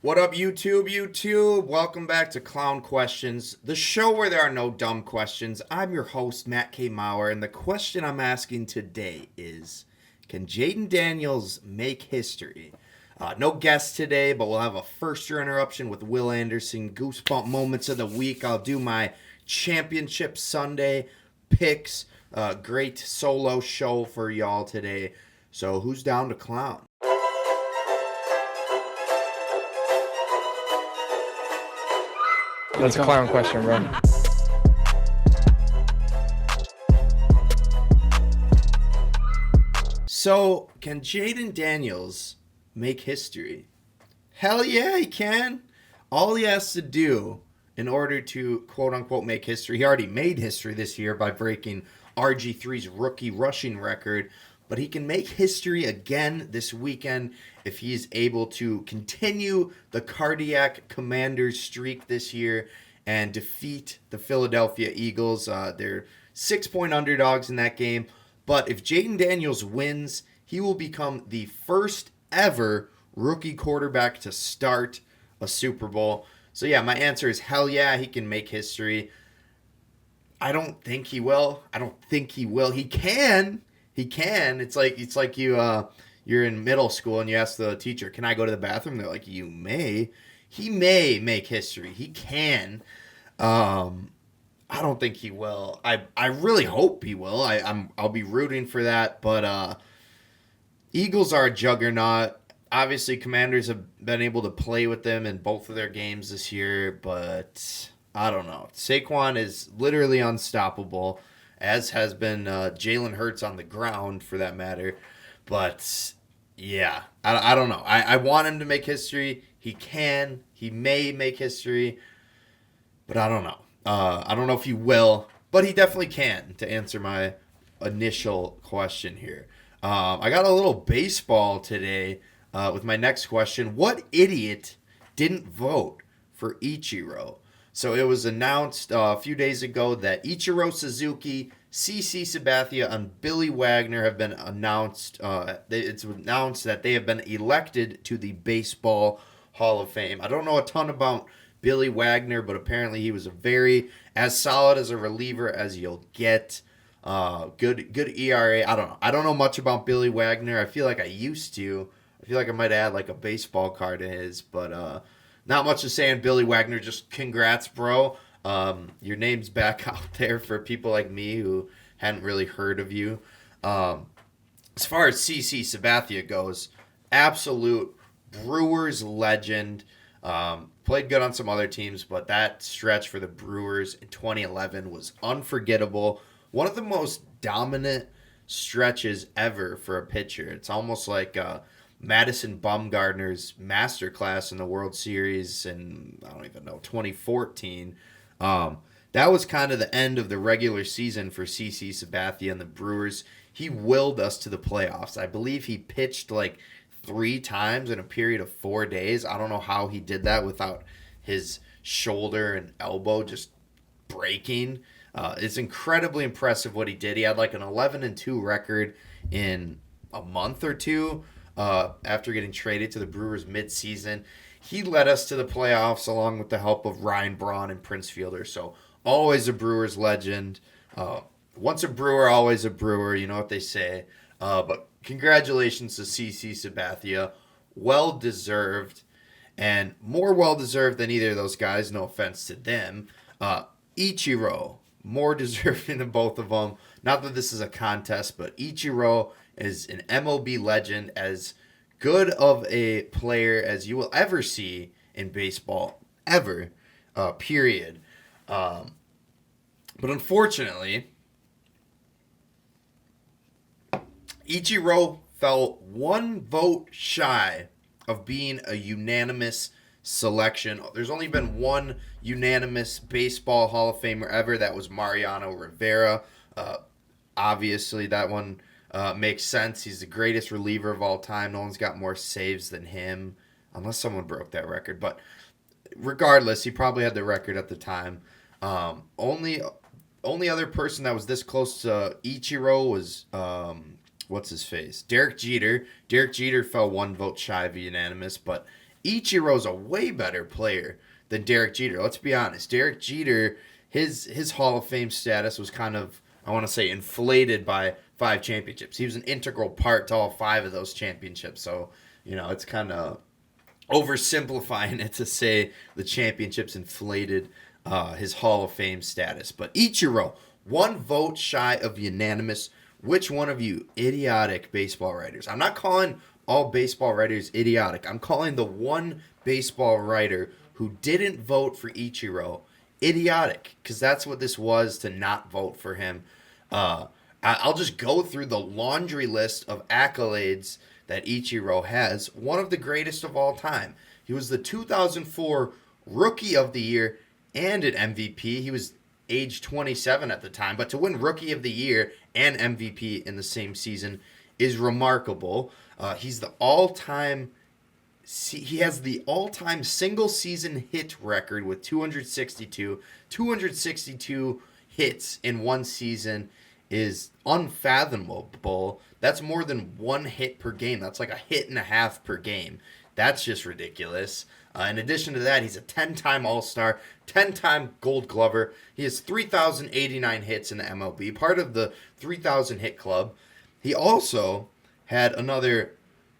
What up, YouTube? YouTube, welcome back to Clown Questions, the show where there are no dumb questions. I'm your host, Matt K. Maurer, and the question I'm asking today is, can Jayden Daniels make history? No guest today, but we'll have a first-year interruption with Will Anderson, Goosebump moments of the week. I'll do my Championship Sunday picks. Great solo show for y'all today. So who's down to clown? That's a clown question, bro. So, can Jayden Daniels make history? Hell yeah, he can. All he has to do in order to quote unquote make history, he already made history this year by breaking RG3's rookie rushing record, but he can make history again this weekend if he is able to continue the cardiac Commanders streak this year and defeat the Philadelphia Eagles. They're 6-point underdogs in that game. But if Jayden Daniels wins, he will become the first ever rookie quarterback to start a Super Bowl. So yeah, my answer is hell yeah, he can make history. I don't think he will. He can. He can. It's like you're in middle school and you ask the teacher, "Can I go to the bathroom?" They're like, "You may." He may make history. He can. I don't think he will. I really hope he will. I'll be rooting for that. But Eagles are a juggernaut. Obviously, Commanders have been able to play with them in both of their games this year, but I don't know. Saquon is literally unstoppable, as has been Jalen Hurts on the ground, for that matter. But yeah, I don't know. I want him to make history. He can. He may make history, but I don't know. I don't know if he will, but he definitely can, to answer my initial question here. I got a little baseball today with my next question. What idiot didn't vote for Ichiro? So it was announced a few days ago that Ichiro Suzuki, CC Sabathia, and Billy Wagner have been announced. It's announced that they have been elected to the Baseball Hall of Fame. I don't know a ton about Billy Wagner, but apparently he was as solid as a reliever as you'll get. Good ERA. I don't know much about Billy Wagner. I feel like I used to. I feel like I might add like a baseball card to his, but not much to say on Billy Wagner. Just congrats, bro. Your name's back out there for people like me who hadn't really heard of you. As far as CC Sabathia goes, absolute Brewers legend. Played good on some other teams, but that stretch for the Brewers in 2011 was unforgettable. One of the most dominant stretches ever for a pitcher. It's almost like Madison Bumgarner's masterclass in the World Series in, I don't even know, 2014. That was kind of the end of the regular season for CC Sabathia and the Brewers. He willed us to the playoffs. I believe he pitched like 3 times in a period of 4 days. I don't know how he did that without his shoulder and elbow just breaking. It's incredibly impressive what he did. He had like an 11-2 record in a month or two after getting traded to the Brewers midseason. He led us to the playoffs along with the help of Ryan Braun and Prince Fielder. So always a Brewers legend. Once a Brewer, always a Brewer. You know what they say. But congratulations to CC Sabathia. Well deserved. And more well deserved than either of those guys. No offense to them. Ichiro, more deserving than both of them. Not that this is a contest, but Ichiro is an MLB legend, as good of a player as you will ever see in baseball, ever, period. But unfortunately, Ichiro fell 1 vote shy of being a unanimous selection. There's only been one unanimous baseball Hall of Famer ever. That was Mariano Rivera. Obviously, that one makes sense. He's the greatest reliever of all time. No one's got more saves than him, unless someone broke that record. But regardless, he probably had the record at the time. Only other person that was this close to Ichiro was what's his face? Derek Jeter. Derek Jeter fell 1 vote shy of unanimous, but Ichiro's a way better player than Derek Jeter. Let's be honest. Derek Jeter, his Hall of Fame status was kind of, I want to say, inflated by 5 championships. He was an integral part to all 5 of those championships. So, it's kind of oversimplifying it to say the championships inflated his Hall of Fame status. But Ichiro, 1 vote shy of unanimous. Which one of you idiotic baseball writers? I'm not calling all baseball writers idiotic. I'm calling the one baseball writer who didn't vote for Ichiro idiotic, because that's what this was, to not vote for him. I'll just go through the laundry list of accolades that Ichiro has. One of the greatest of all time. He was the 2004 Rookie of the Year and an MVP. He was age 27 at the time, but to win Rookie of the Year and MVP in the same season is remarkable. He's the all-time. He has the all-time single-season hit record with 262. 262 hits in one season is unfathomable. That's more than 1 hit per game. That's like a hit and a half per game. That's just ridiculous. In addition to that, he's a 10-time All-Star, 10-time Gold Glover. He has 3,089 hits in the MLB, part of the 3,000 hit club. He also had another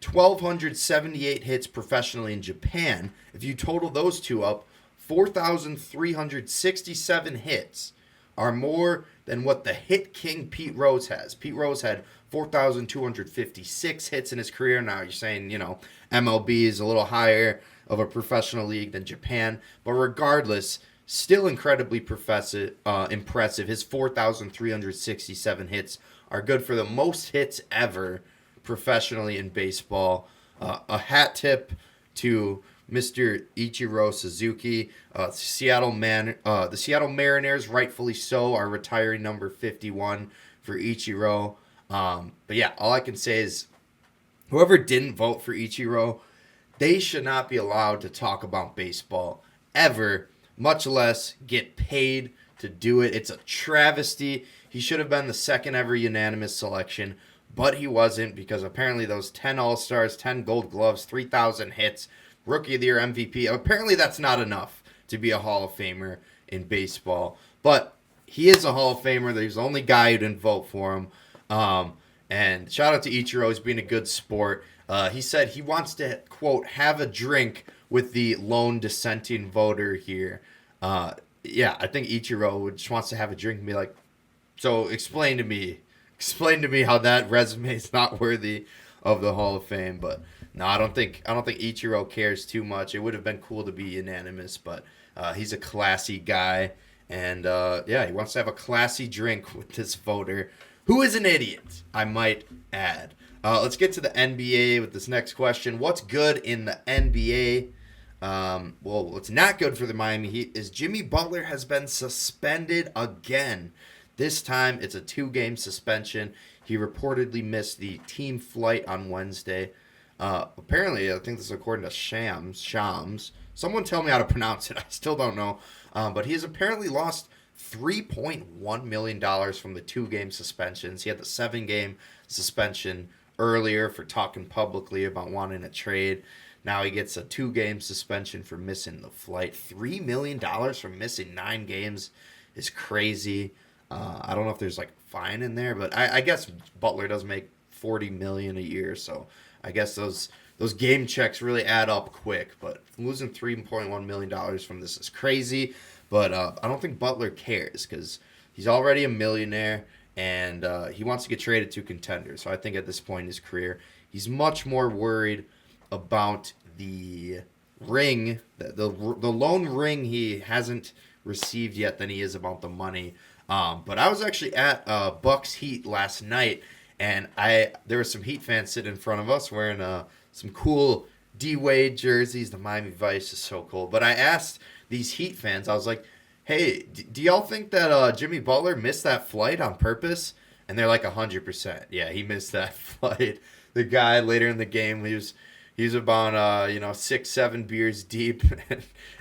1,278 hits professionally in Japan. If you total those two up, 4,367 hits are more than what the hit king Pete Rose has. Pete Rose had 4,256 hits in his career. Now you're saying, MLB is a little higher of a professional league than Japan. But regardless, still incredibly impressive. His 4,367 hits are good for the most hits ever professionally in baseball. A hat tip to Mr. Ichiro Suzuki. The Seattle Mariners, rightfully so, are retiring number 51 for Ichiro. But yeah, all I can say is whoever didn't vote for Ichiro, they should not be allowed to talk about baseball ever, much less get paid to do it. It's a travesty. He should have been the second ever unanimous selection, but he wasn't, because apparently those 10 All-Stars, 10 Gold Gloves, 3,000 hits, Rookie of the Year MVP, apparently that's not enough to be a Hall of Famer in baseball. But he is a Hall of Famer. He's the only guy who didn't vote for him. And shout out to Ichiro. He's being a good sport. He said he wants to, quote, have a drink with the lone dissenting voter here. Yeah, I think Ichiro just wants to have a drink and be like, so explain to me how that resume is not worthy of the Hall of Fame. But no, I don't think Ichiro cares too much. It would have been cool to be unanimous, but he's a classy guy, and yeah, he wants to have a classy drink with this voter, who is an idiot, I might add. Let's get to the NBA with this next question. What's good in the NBA? Well, what's not good for the Miami Heat is Jimmy Butler has been suspended again. This time, it's a 2-game suspension. He reportedly missed the team flight on Wednesday. Apparently, I think this is according to Shams. Someone tell me how to pronounce it. I still don't know. But he has apparently lost $3.1 million from the 2-game suspensions. He had the 7-game suspension earlier for talking publicly about wanting a trade. Now he gets a 2-game suspension for missing the flight. $3 million for missing 9 games is crazy. I don't know if there's like a fine in there, but I guess Butler does make $40 million a year, so I guess those game checks really add up quick. But losing $3.1 million from this is crazy. But I don't think Butler cares, because he's already a millionaire, and he wants to get traded to contenders. So I think at this point in his career, he's much more worried about the ring, the lone ring he hasn't received yet, than he is about the money. But I was actually at Bucks Heat last night, and there were some Heat fans sitting in front of us wearing some cool D-Wade jerseys. The Miami Vice is so cool. But I asked these Heat fans, I was like, hey, do y'all think that Jimmy Butler missed that flight on purpose? And they're like 100%. Yeah, he missed that flight. The guy later in the game, he was about 6-7 beers deep,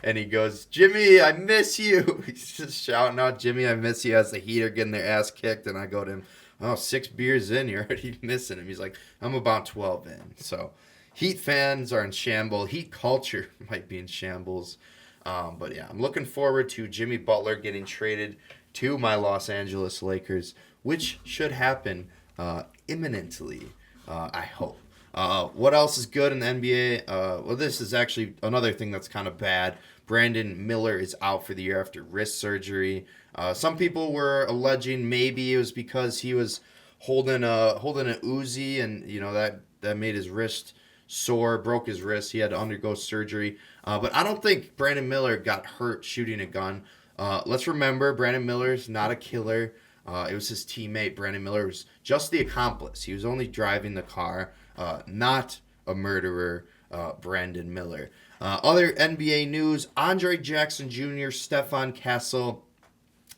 and he goes, Jimmy, I miss you. He's just shouting out, Jimmy, I miss you, as the Heat are getting their ass kicked. And I go to him, 6 beers in, you're already missing him. He's like, I'm about 12 in. So Heat fans are in shambles. Heat culture might be in shambles. But yeah, I'm looking forward to Jimmy Butler getting traded to my Los Angeles Lakers, which should happen imminently, I hope. What else is good in the NBA? Well, this is actually another thing that's kind of bad. Brandon Miller is out for the year after wrist surgery. Some people were alleging maybe it was because he was holding a Uzi, and that made his wrist sore, broke his wrist. He had to undergo surgery. But I don't think Brandon Miller got hurt shooting a gun. Let's remember, Brandon Miller's not a killer. It was his teammate. Brandon Miller was just the accomplice. He was only driving the car, not a murderer, Brandon Miller. Other NBA news, Andre Jackson Jr., Stefan Castle,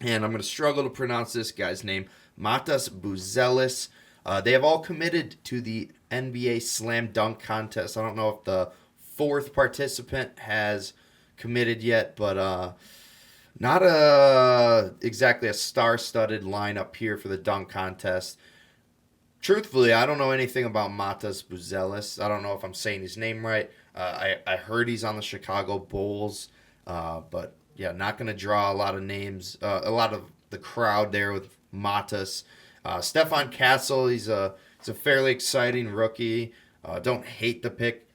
and I'm going to struggle to pronounce this guy's name, Matas Buzelis. They have all committed to the NBA Slam Dunk Contest. I don't know if the fourth participant has committed yet, but not exactly a star-studded lineup here for the dunk contest. Truthfully, I don't know anything about Matas Buzelis. I don't know if I'm saying his name right. I heard he's on the Chicago Bulls, but yeah, not going to draw a lot of names, a lot of the crowd there with Matas. Stefan Castle, he's a fairly exciting rookie. Don't hate the pick.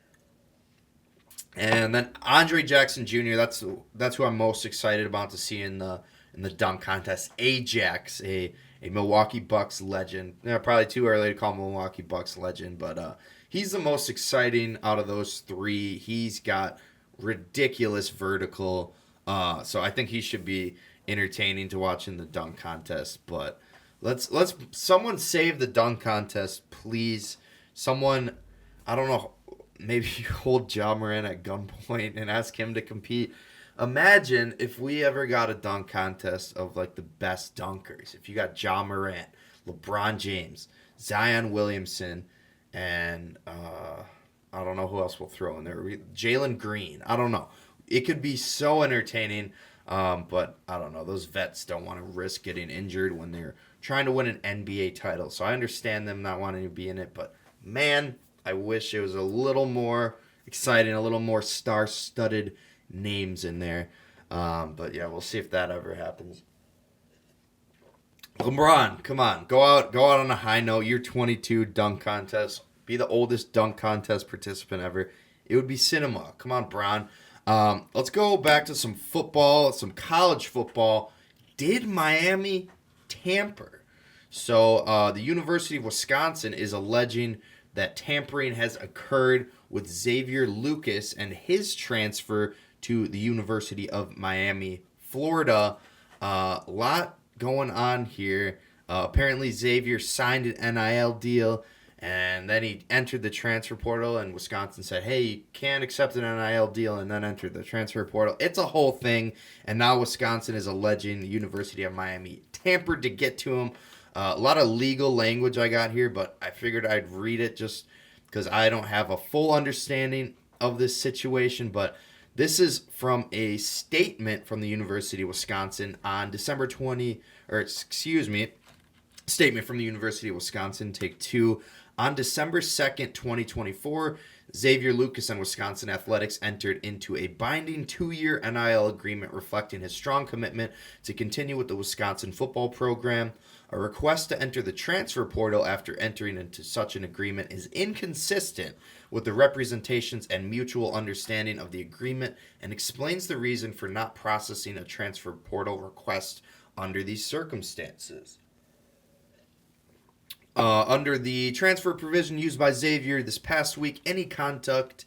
And then Andre Jackson Jr. That's who I'm most excited about to see in the dunk contest. Ajax, a Milwaukee Bucks legend. Probably too early to call him Milwaukee Bucks legend, but he's the most exciting out of those three. He's got ridiculous vertical, so I think he should be entertaining to watch in the dunk contest. But let's someone save the dunk contest, please. Someone, I don't know. Maybe hold Ja Morant at gunpoint and ask him to compete. Imagine if we ever got a dunk contest of like the best dunkers. If you got Ja Morant, LeBron James, Zion Williamson, and I don't know who else we'll throw in there. Jalen Green. I don't know. It could be so entertaining, but I don't know. Those vets don't want to risk getting injured when they're trying to win an NBA title. So I understand them not wanting to be in it, but man, I wish it was a little more exciting, a little more star-studded names in there. But yeah, we'll see if that ever happens. LeBron, come on, go out on a high note. You're 22, dunk contest. Be the oldest dunk contest participant ever. It would be cinema. Come on, Bron. Let's go back to some football, some college football. Did Miami tamper? So the University of Wisconsin is alleging that tampering has occurred with Xavier Lucas and his transfer to the University of Miami, Florida. A lot going on here. Apparently, Xavier signed an NIL deal, and then he entered the transfer portal, and Wisconsin said, hey, you can't accept an NIL deal and then enter the transfer portal. It's a whole thing, and now Wisconsin is alleging the University of Miami tampered to get to him. A lot of legal language I got here, but I figured I'd read it just because I don't have a full understanding of this situation. But this is from a statement from the University of Wisconsin on statement from the University of Wisconsin, take two. On December 2nd, 2024, Xavier Lucas and Wisconsin Athletics entered into a binding 2-year NIL agreement reflecting his strong commitment to continue with the Wisconsin football program. A request to enter the transfer portal after entering into such an agreement is inconsistent with the representations and mutual understanding of the agreement and explains the reason for not processing a transfer portal request under these circumstances. Under the transfer provision used by Xavier this past week, any contact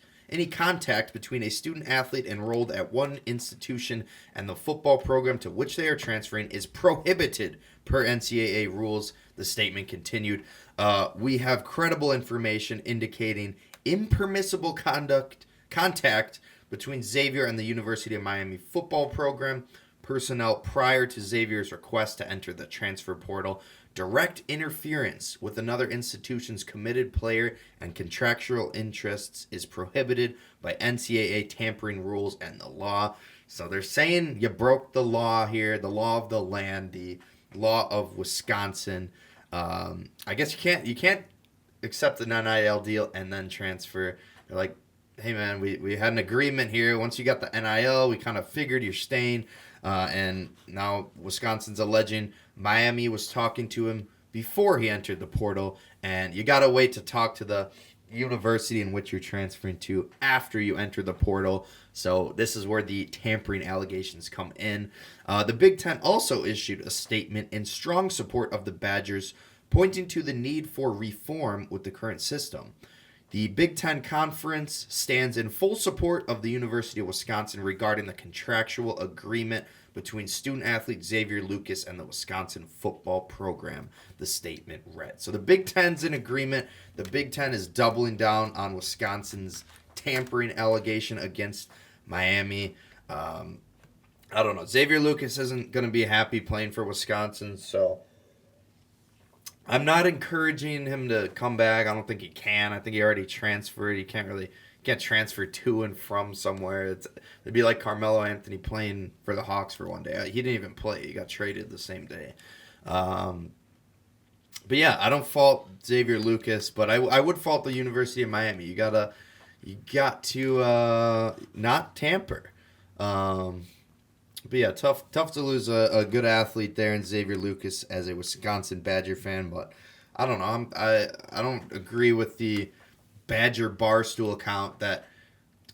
between a student athlete enrolled at one institution and the football program to which they are transferring is prohibited per NCAA rules, the statement continued. We have credible information indicating impermissible contact between Xavier and the University of Miami football program personnel prior to Xavier's request to enter the transfer portal. Direct interference with another institution's committed player and contractual interests is prohibited by NCAA tampering rules and the law. So they're saying you broke the law here, the law of the land, the law of Wisconsin. I guess you can't accept an NIL deal and then transfer. They're like, hey man, we had an agreement here. Once you got the NIL, we kind of figured you're staying. And now Wisconsin's alleging Miami was talking to him before he entered the portal. And you got to wait to talk to the university in which you're transferring to after you enter the portal. So this is where the tampering allegations come in. The Big Ten also issued a statement in strong support of the Badgers, pointing to the need for reform with the current system. The Big Ten Conference stands in full support of the University of Wisconsin regarding the contractual agreement between student-athlete Xavier Lucas and the Wisconsin football program, the statement read. So the Big Ten's in agreement. The Big Ten is doubling down on Wisconsin's tampering allegation against Miami. I don't know. Xavier Lucas isn't going to be happy playing for Wisconsin, so I'm not encouraging him to come back. I don't think he can. I think he already transferred. He can't transfer to and from somewhere. It'd be like Carmelo Anthony playing for the Hawks for one day. He didn't even play. He got traded the same day. But yeah, I don't fault Xavier Lucas, but I would fault the University of Miami. You got to not tamper. But yeah, tough to lose a good athlete there in Xavier Lucas as a Wisconsin Badger fan. But I don't know. I don't agree with the Badger Barstool account that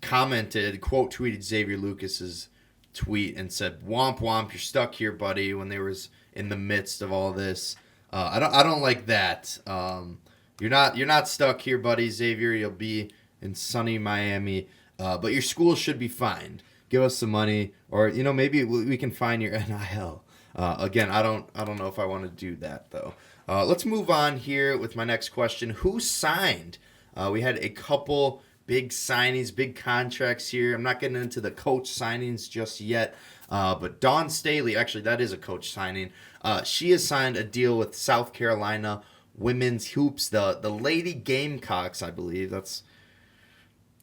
commented, quote tweeted Xavier Lucas's tweet and said, "Womp womp, you're stuck here, buddy." When they was in the midst of all this, I don't like that. You're not stuck here, buddy, Xavier. You'll be in sunny Miami, but your school should be fine. Give us some money, or maybe we can find your NIL. Again, I don't know if I want to do that though. Let's move on here with my next question. Who signed? We had a couple big signings, big contracts here. I'm not getting into the coach signings just yet, but Dawn Staley, actually that is a coach signing. She has signed a deal with South Carolina Women's Hoops, the Lady Gamecocks, I believe. It's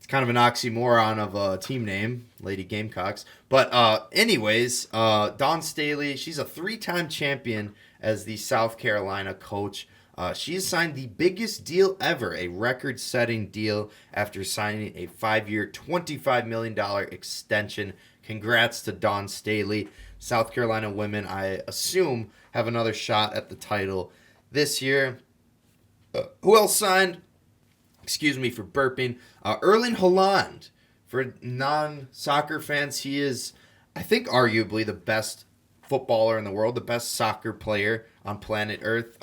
kind of an oxymoron of a team name, Lady Gamecocks. But anyways, Dawn Staley, she's a 3-time champion as the South Carolina coach. She has signed the biggest deal ever, a record-setting deal after signing a 5-year, $25 million extension. Congrats to Dawn Staley. South Carolina women, I assume, have another shot at the title this year. Who else signed? Excuse me for burping. Erling Haaland. For non-soccer fans, he is, I think, arguably the best footballer in the world, the best soccer player on planet Earth.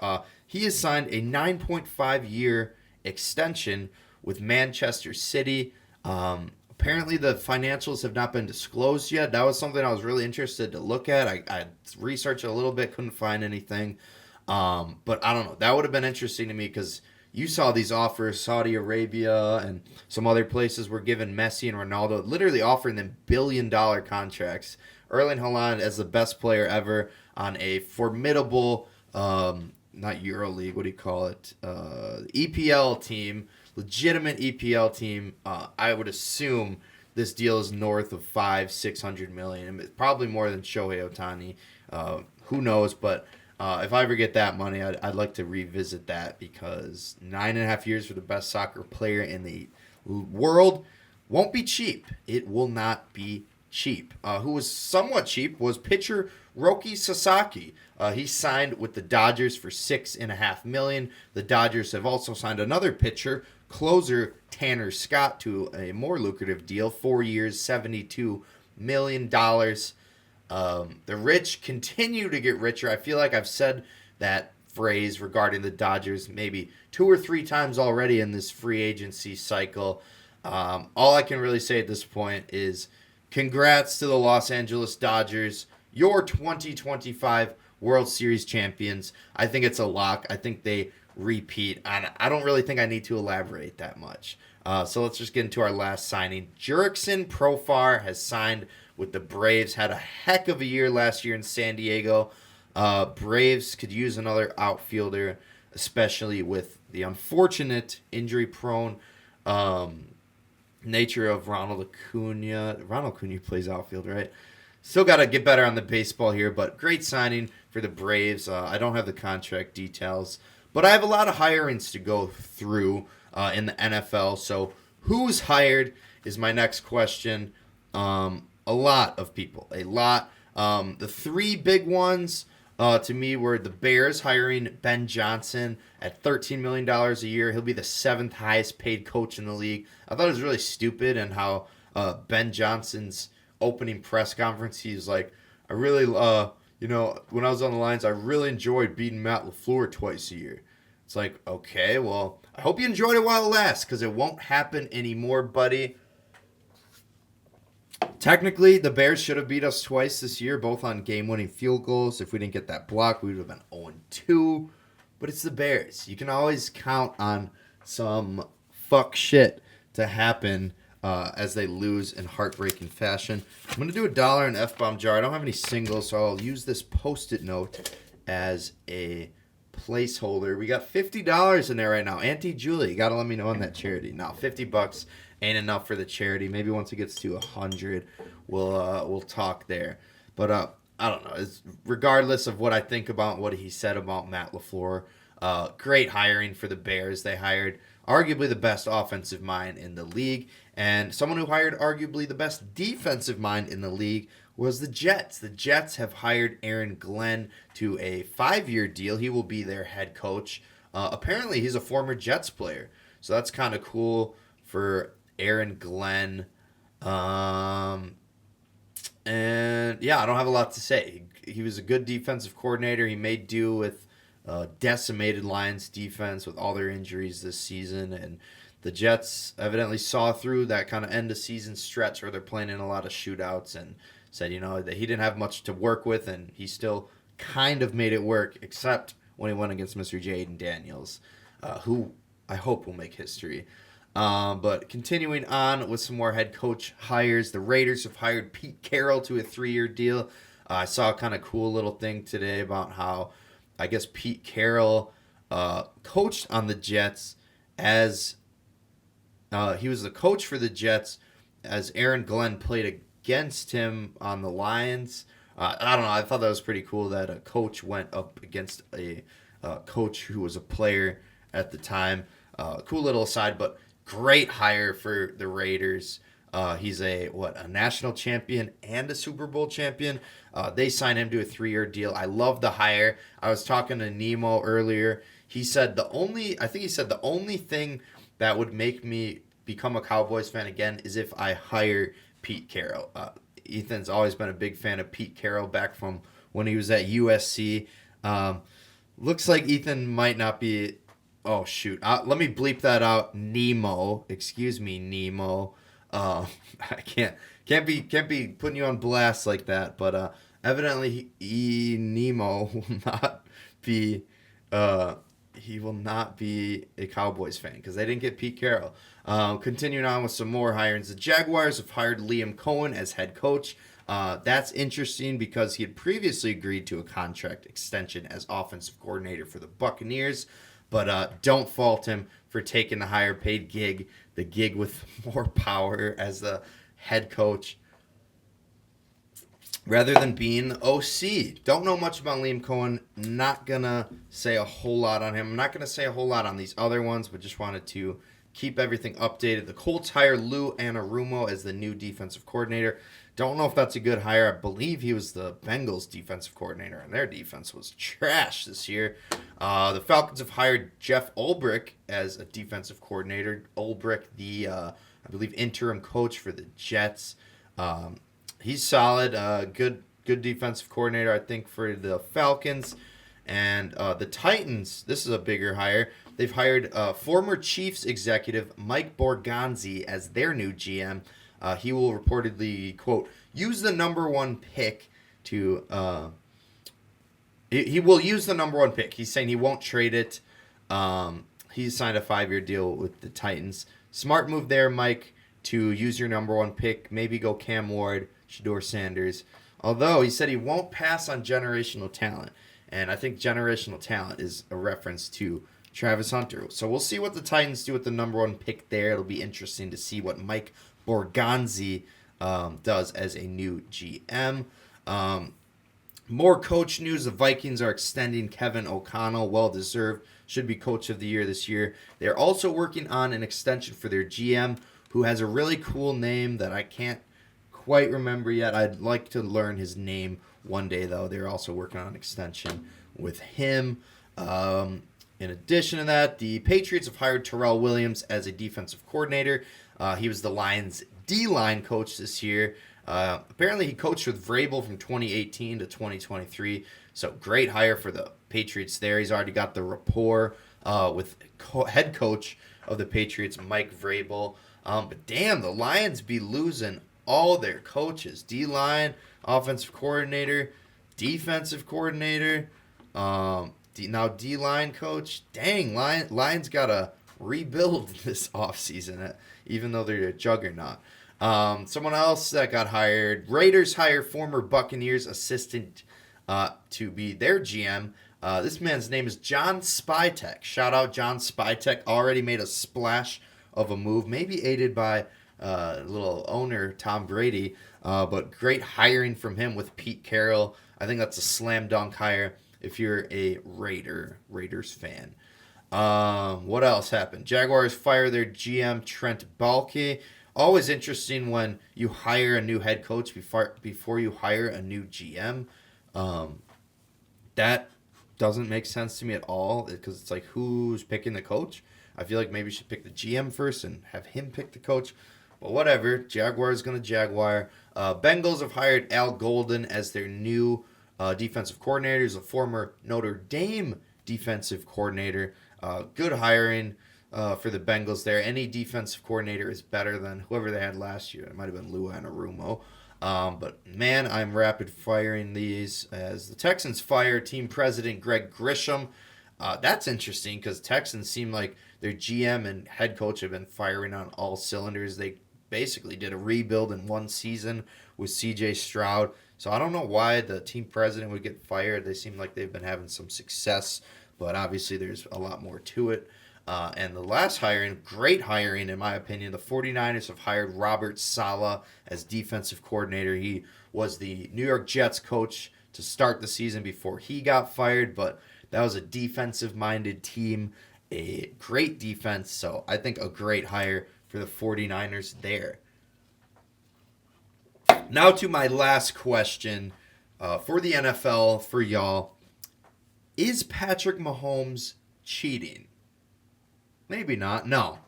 He has signed a 9.5-year extension with Manchester City. Apparently, the financials have not been disclosed yet. That was something I was really interested to look at. I researched a little bit, couldn't find anything. But I don't know. That would have been interesting to me because you saw these offers, Saudi Arabia and some other places were giving Messi and Ronaldo, literally offering them billion-dollar contracts. Erling Haaland as the best player ever on a formidable, not EuroLeague, what do you call it? EPL team, legitimate EPL team. I would assume this deal is north of $500-600 million, probably more than Shohei Ohtani. Who knows? But if I ever get that money, I'd like to revisit that because 9.5 years for the best soccer player in the world won't be cheap. It will not be cheap. Who was somewhat cheap was pitcher Roki Sasaki. He signed with the Dodgers for $6.5 million. The Dodgers have also signed another pitcher, closer Tanner Scott, to a more lucrative deal, 4 years, $72 million. The rich continue to get richer. I feel like I've said that phrase regarding the Dodgers maybe 2 or 3 times already in this free agency cycle. All I can really say at this point is congrats to the Los Angeles Dodgers, your 2025 World Series champions. I think it's a lock. I think they repeat. And I don't really think I need to elaborate that much. So let's just get into our last signing. Jurickson Profar has signed with the Braves. Had a heck of a year last year in San Diego. Braves could use another outfielder, especially with the unfortunate injury-prone nature of Ronald Acuna. Ronald Acuna plays outfield, right? Still got to get better on the baseball here, but great signing for the Braves. I don't have the contract details, but I have a lot of hirings to go through in the NFL. So who's hired is my next question. A lot of people. A lot. The three big ones to me were the Bears hiring Ben Johnson at $13 million a year. He'll be the seventh highest paid coach in the league. I thought it was really stupid and how Ben Johnson's opening press conference, he's like, I really, when I was on the Lions, I really enjoyed beating Matt LaFleur twice a year. It's like, okay, well, I hope you enjoyed it while it lasts because it won't happen anymore, buddy. Technically, the Bears should have beat us twice this year, both on game-winning field goals. If we didn't get that block, we would have been 0-2. But it's the Bears. You can always count on some fuck shit to happen as they lose in heartbreaking fashion. I'm going to do $1 in F-bomb jar. I don't have any singles, so I'll use this Post-it note as a placeholder. We got $50 in there right now. Auntie Julie, you got to let me know on that charity. Now, $50 ain't enough for the charity. Maybe once it gets to 100, we'll talk there. But I don't know. Regardless of what I think about what he said about Matt LaFleur, great hiring for the Bears. They hired arguably the best offensive mind in the league, and someone who hired arguably the best defensive mind in the league was the Jets. The Jets have hired Aaron Glenn to a 5-year deal. He will be their head coach. Apparently, he's a former Jets player, so that's kind of cool for Aaron Glenn. And yeah, I don't have a lot to say. He was a good defensive coordinator. He made do with decimated Lions defense with all their injuries this season, and the Jets evidently saw through that kind of end of season stretch where they're playing in a lot of shootouts and said, that he didn't have much to work with, and he still kind of made it work, except when he went against Mr. Jayden Daniels, who I hope will make history. But continuing on with some more head coach hires, the Raiders have hired Pete Carroll to a 3-year deal. I saw a kind of cool little thing today about how I guess Pete Carroll coached on the Jets as he was the coach for the Jets as Aaron Glenn played against him on the Lions. I don't know. I thought that was pretty cool that a coach went up against a coach who was a player at the time. Cool little aside, but great hire for the Raiders. He's a national champion and a Super Bowl champion. They signed him to a 3-year deal. I love the hire. I was talking to Nemo earlier. He said the only thing that would make me become a Cowboys fan again is if I hire Pete Carroll. Ethan's always been a big fan of Pete Carroll back from when he was at USC. Looks like Ethan might not be. Oh shoot! Let me bleep that out. Nemo, excuse me, Nemo. I can't be putting you on blast like that. But evidently, Nemo will not be. He will not be a Cowboys fan because they didn't get Pete Carroll. Continuing on with some more hirings, the Jaguars have hired Liam Cohen as head coach. That's interesting because he had previously agreed to a contract extension as offensive coordinator for the Buccaneers. But don't fault him for taking the higher paid gig, the gig with more power as the head coach, rather than being the OC. Don't know much about Liam Cohen. Not going to say a whole lot on him. I'm not going to say a whole lot on these other ones, but just wanted to keep everything updated. The Colts hire Lou Anarumo as the new defensive coordinator. Don't know if that's a good hire. I believe he was the Bengals defensive coordinator, and their defense was trash this year. The Falcons have hired Jeff Ulbrich as a defensive coordinator. Ulbrich, the, I believe, interim coach for the Jets. He's solid. Good defensive coordinator, I think, for the Falcons. And the Titans, this is a bigger hire. They've hired former Chiefs executive Mike Borgonzi as their new GM. He will reportedly, quote, use the number one pick to... He will use the number one pick. He's saying he won't trade it. He's signed a 5-year deal with the Titans. Smart move there, Mike, to use your number one pick. Maybe go Cam Ward, Shedeur Sanders. Although he said he won't pass on generational talent. And I think generational talent is a reference to Travis Hunter. So we'll see what the Titans do with the number one pick there. It'll be interesting to see what Mike Borgonzi does as a new GM. More coach news. The Vikings are extending Kevin O'Connell. Well-deserved. Should be coach of the year this year. They're also working on an extension for their GM, who has a really cool name that I can't quite remember yet. I'd like to learn his name one day, though. They're also working on an extension with him. In addition to that, the Patriots have hired Terrell Williams as a defensive coordinator. He was the Lions' D-line coach this year. Apparently, he coached with Vrabel from 2018 to 2023. So, great hire for the Patriots there. He's already got the rapport with head coach of the Patriots, Mike Vrabel. But damn, the Lions be losing all their coaches. D-line, offensive coordinator, defensive coordinator, now D-line coach. Dang, Lions got to rebuild this offseason, even though they're a juggernaut. Someone else that got hired, Raiders hire former Buccaneers assistant to be their GM. This man's name is John Spytek. Shout out John Spytek. Already made a splash of a move, maybe aided by little owner Tom Brady, but great hiring from him with Pete Carroll. I think that's a slam dunk hire if you're a Raiders fan. What else happened? Jaguars fire their GM Trent Baalke. Always interesting when you hire a new head coach before you hire a new GM. That doesn't make sense to me at all because it's like, who's picking the coach? I feel like maybe you should pick the GM first and have him pick the coach. But whatever. Jaguars going to Jaguar. Bengals have hired Al Golden as their new defensive coordinator. He's a former Notre Dame defensive coordinator. Good hiring for the Bengals there. Any defensive coordinator is better than whoever they had last year. It might have been Lou Anarumo. But, man, I'm rapid firing these as the Texans fire team president Greg Grisham. That's interesting because Texans seem like their GM and head coach have been firing on all cylinders. They basically did a rebuild in one season with C.J. Stroud. So I don't know why the team president would get fired. They seem like they've been having some success, but obviously there's a lot more to it. And the last hiring, great hiring in my opinion, the 49ers have hired Robert Saleh as defensive coordinator. He was the New York Jets coach to start the season before he got fired, but that was a defensive-minded team, a great defense, so I think a great hire for the 49ers there. Now to my last question for the NFL, for y'all. Is Patrick Mahomes cheating? Maybe not. No.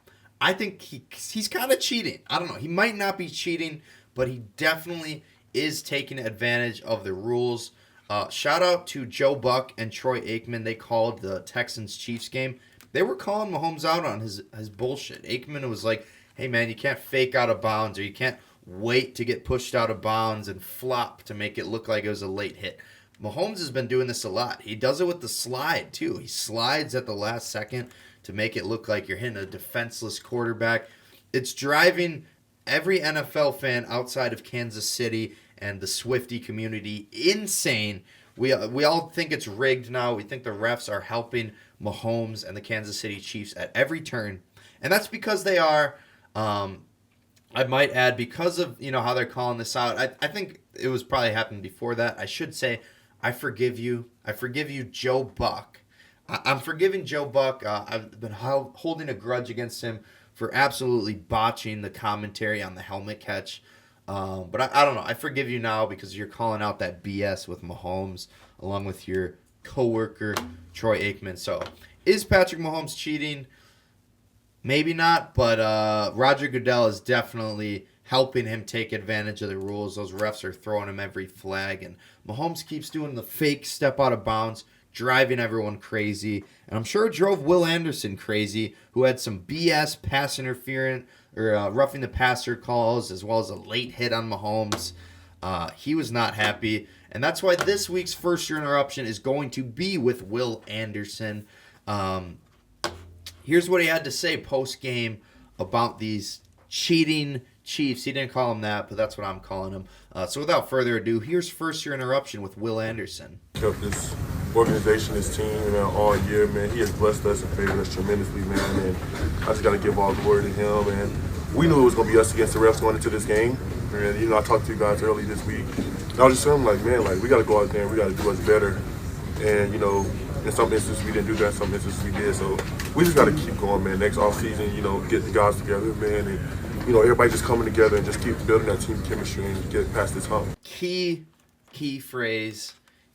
I think he's kind of cheating. I don't know. He might not be cheating, but he definitely is taking advantage of the rules. Shout out to Joe Buck and Troy Aikman. They called the Texans-Chiefs game. They were calling Mahomes out on his bullshit. Aikman was like, hey, man, you can't fake out of bounds, or you can't wait to get pushed out of bounds and flop to make it look like it was a late hit. Mahomes has been doing this a lot. He does it with the slide, too. He slides at the last second to make it look like you're hitting a defenseless quarterback. It's driving every NFL fan outside of Kansas City and the Swiftie community insane. We all think it's rigged now. We think the refs are helping Mahomes and the Kansas City Chiefs at every turn. And that's because they are, I might add, because of how they're calling this out. I think it was probably happened before that. I should say, I forgive you. I forgive you, Joe Buck. I'm forgiving Joe Buck. I've been holding a grudge against him for absolutely botching the commentary on the helmet catch. But I don't know. I forgive you now because you're calling out that BS with Mahomes along with your coworker, Troy Aikman. So, is Patrick Mahomes cheating? Maybe not, but Roger Goodell is definitely helping him take advantage of the rules. Those refs are throwing him every flag, and Mahomes keeps doing the fake step out of bounds, driving everyone crazy. And I'm sure it drove Will Anderson crazy, who had some BS pass interference or roughing the passer calls, as well as a late hit on Mahomes. He was not happy. And that's why this week's First Year Interruption is going to be with Will Anderson. Here's what he had to say post-game about these cheating Chiefs. He didn't call him that, but that's what I'm calling him. So without further ado, here's First Year Interruption with Will Anderson. Helped this organization, this team, all year, man. He has blessed us and favored us tremendously, man. And I just got to give all glory to him. And we knew it was going to be us against the refs going into this game. And, I talked to you guys early this week. And I was just saying, we got to go out there and we got to do us better. And, in some instances we didn't do that, in some instances we did. So we just got to keep going, man. Next offseason, get the guys together, man, and, everybody just coming together and just keep building that team chemistry and get past this hump. Key phrase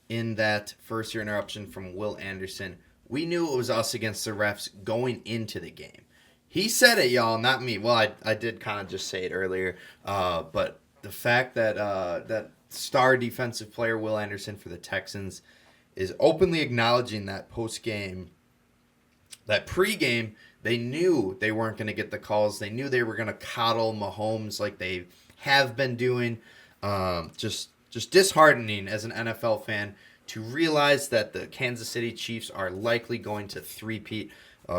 in that first year interruption from Will Anderson. We knew it was us against the refs going into the game. He said it, y'all, not me. Well, I did kind of just say it earlier, but the fact that that star defensive player Will Anderson for the Texans is openly acknowledging that post-game, that pre-game, they knew they weren't going to get the calls. They knew they were going to coddle Mahomes like they have been doing. Just disheartening as an NFL fan to realize that the Kansas City Chiefs are likely going to three-peat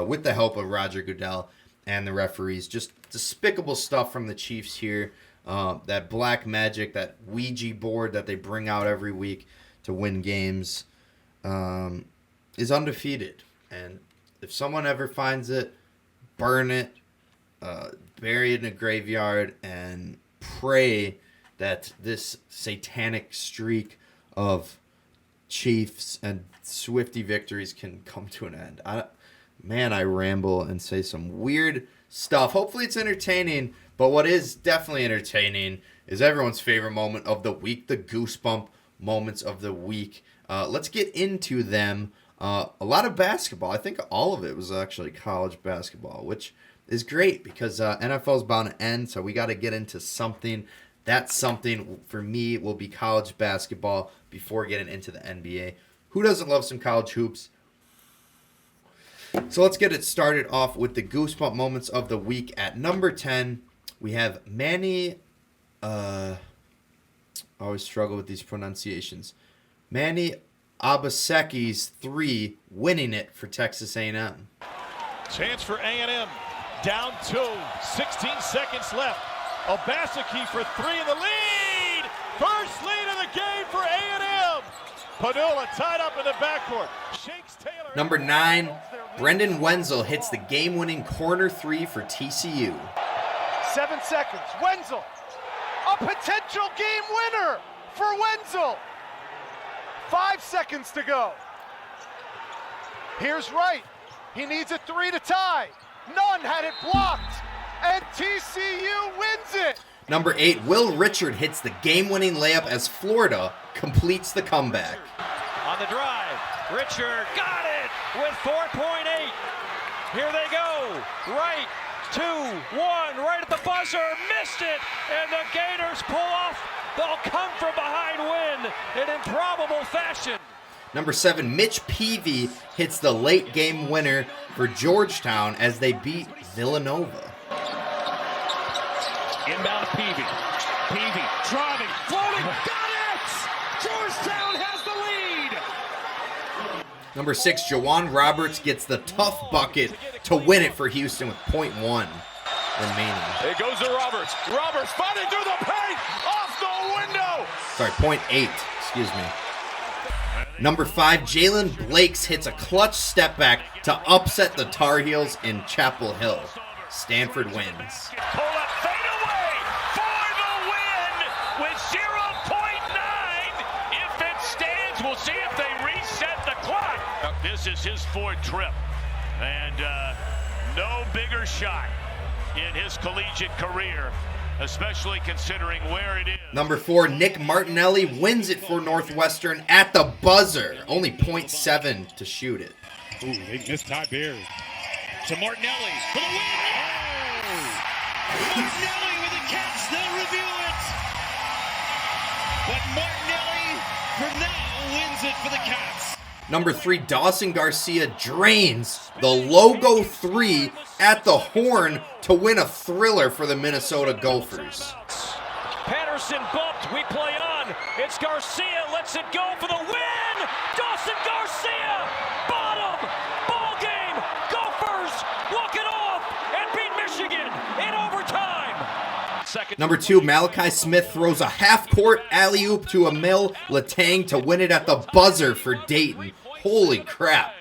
with the help of Roger Goodell and the referees. Just despicable stuff from the Chiefs here. That black magic, that Ouija board that they bring out every week to win games is undefeated. And if someone ever finds it, burn it, bury it in a graveyard, and pray that this satanic streak of Chiefs and Swifty victories can come to an end. I ramble and say some weird stuff. Hopefully it's entertaining, but what is definitely entertaining is everyone's favorite moment of the week, the Goosebump moments of the week. Let's get into them. A lot of basketball. I think all of it was actually college basketball, which is great because NFL is bound to end, so we got to get into something. That something for me will be college basketball before getting into the NBA. Who doesn't love some college hoops? So let's get it started off with the Goosebump moments of the week. At number 10, we have Manny. I always struggle with these pronunciations. Manny Abaseki's 3 winning it for Texas A&M. Chance for A&M. Down 2. 16 seconds left. Obaseki for 3 in the lead. First lead of the game for A&M. Padula tied up in the backcourt. Shakes Taylor. Number 9, Brendan Wenzel hits the game-winning corner 3 for TCU. 7 seconds. Wenzel. A potential game winner for Wenzel. 5 seconds to go. Here's Wright. He needs a 3 to tie. Nunn had it blocked. And TCU wins it. Number 8, Will Richard hits the game-winning layup as Florida completes the comeback. On the drive, Richard got it with 4.8. Here they go. Right, 2, 1, right at the buzzer. Missed it, and the Gators pull off. They'll come from behind win in improbable fashion. Number 7, Mitch Peavy hits the late game winner for Georgetown as they beat Villanova. Inbound Peavy. Peavy driving, floating, got it! Georgetown has the lead! Number 6, Jawan Roberts gets the tough bucket to win it for Houston with 0.1 remaining. It goes to Roberts. Roberts fighting through the paint, off the window! Sorry, 0.8, excuse me. Number 5, Jalen Blakes hits a clutch step back to upset the Tar Heels in Chapel Hill. Stanford wins. Pull up, fade away for the win with 0.9. If it stands, we'll see if they reset the clock. This is his 4th trip, and no bigger shot in his collegiate career, especially considering where it is. Number 4, Nick Martinelli wins it for Northwestern at the buzzer. Only 0.7 to shoot it. Ooh, they missed Ty Beard. To Martinelli for the win. Oh! Martinelli with the catch. They'll review it. But Martinelli for now wins it for the Cats. Number 3, Dawson Garcia drains the logo 3 at the horn to win a thriller for the Minnesota Gophers. Patterson bumped. We play on. It's Garcia. Lets it go for the win. Dawson Garcia. Bottom. Ball game. Gophers walk it off and beat Michigan in overtime. Number 2, Malachi Smith throws a half-court alley-oop to Emil Latang to win it at the buzzer for Dayton. Holy crap.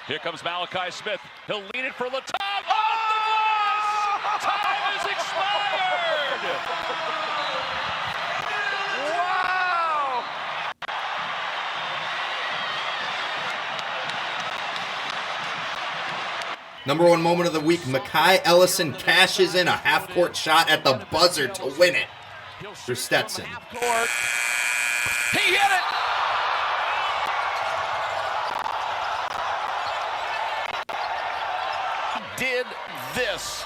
Here comes Malachi Smith. He'll lead it for Latang. Off the glass! Time is expired! Wow! Number one moment of the week, Mekhi Ellison cashes in a half-court shot at the buzzer to win it for Stetson. He hit it! Did this.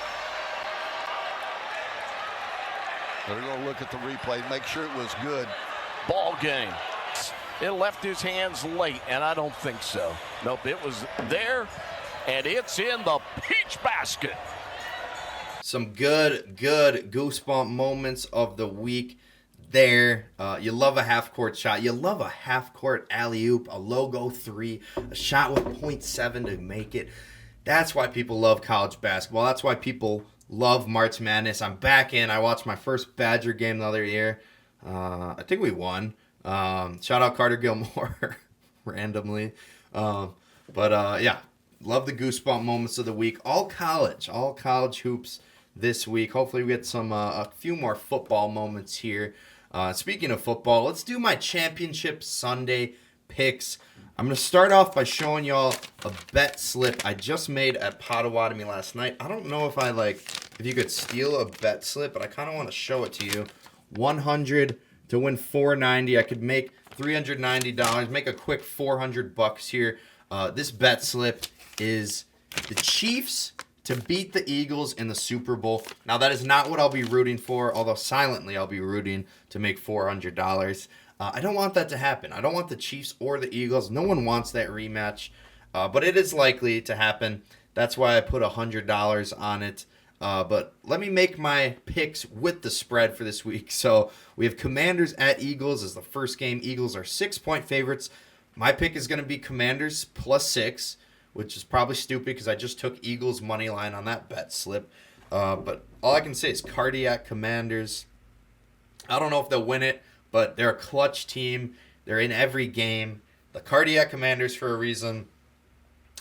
They're going to look at the replay, make sure it was good. Ball game. It left his hands late, and I don't think so. Nope, it was there, and it's in the peach basket. Some good Goosebump moments of the week there. You love a half-court shot. You love a half-court alley-oop, a logo three, a shot with 0.7 to make it. That's why people love college basketball. That's why people love March Madness. I'm back in. I watched my first Badger game the other year. I think we won. Shout out Carter Gilmore randomly. Yeah, love the Goosebump moments of the week. All college hoops this week. Hopefully we get some a few more football moments here. Speaking of football, let's do my championship Sunday picks. I'm going to start off by showing y'all a bet slip I just made at Potawatomi last night. I don't know if you could steal a bet slip, but I kind of want to show it to you. 100 to win 490. I could make $390, make a quick $400 here. This bet slip is the Chiefs to beat the Eagles in the Super Bowl. Now, that is not what I'll be rooting for, although silently I'll be rooting to make $400. I don't want that to happen. I don't want the Chiefs or the Eagles. No one wants that rematch, but it is likely to happen. That's why I put $100 on it. But let me make my picks with the spread for this week. So we have Commanders at Eagles as the first game. Eagles are 6-point favorites. My pick is going to be Commanders +6, which is probably stupid because I just took Eagles money line on that bet slip. But all I can say is cardiac Commanders. I don't know if they'll win it, but they're a clutch team. They're in every game. The cardiac Commanders for a reason.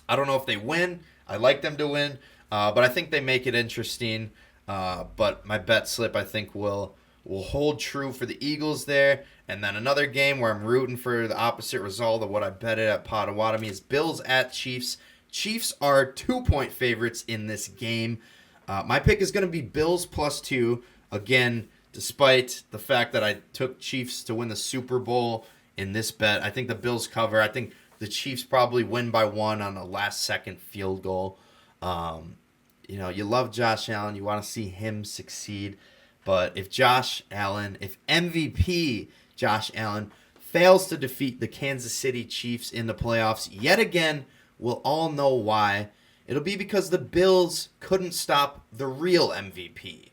I don't know if they win. I like them to win, but I think they make it interesting. But my bet slip, I think, will hold true for the Eagles there. And then another game where I'm rooting for the opposite result of what I betted at Potawatomi is Bills at Chiefs. Chiefs are 2-point favorites in this game. My pick is going to be Bills +2. Again, despite the fact that I took Chiefs to win the Super Bowl in this bet, I think the Bills cover. I think the Chiefs probably win by 1 on a last-second field goal. You love Josh Allen. You want to see him succeed. But if MVP Josh Allen fails to defeat the Kansas City Chiefs in the playoffs yet again, we'll all know why. It'll be because the Bills couldn't stop the real MVP,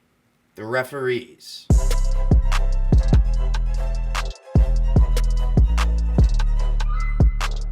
the referees.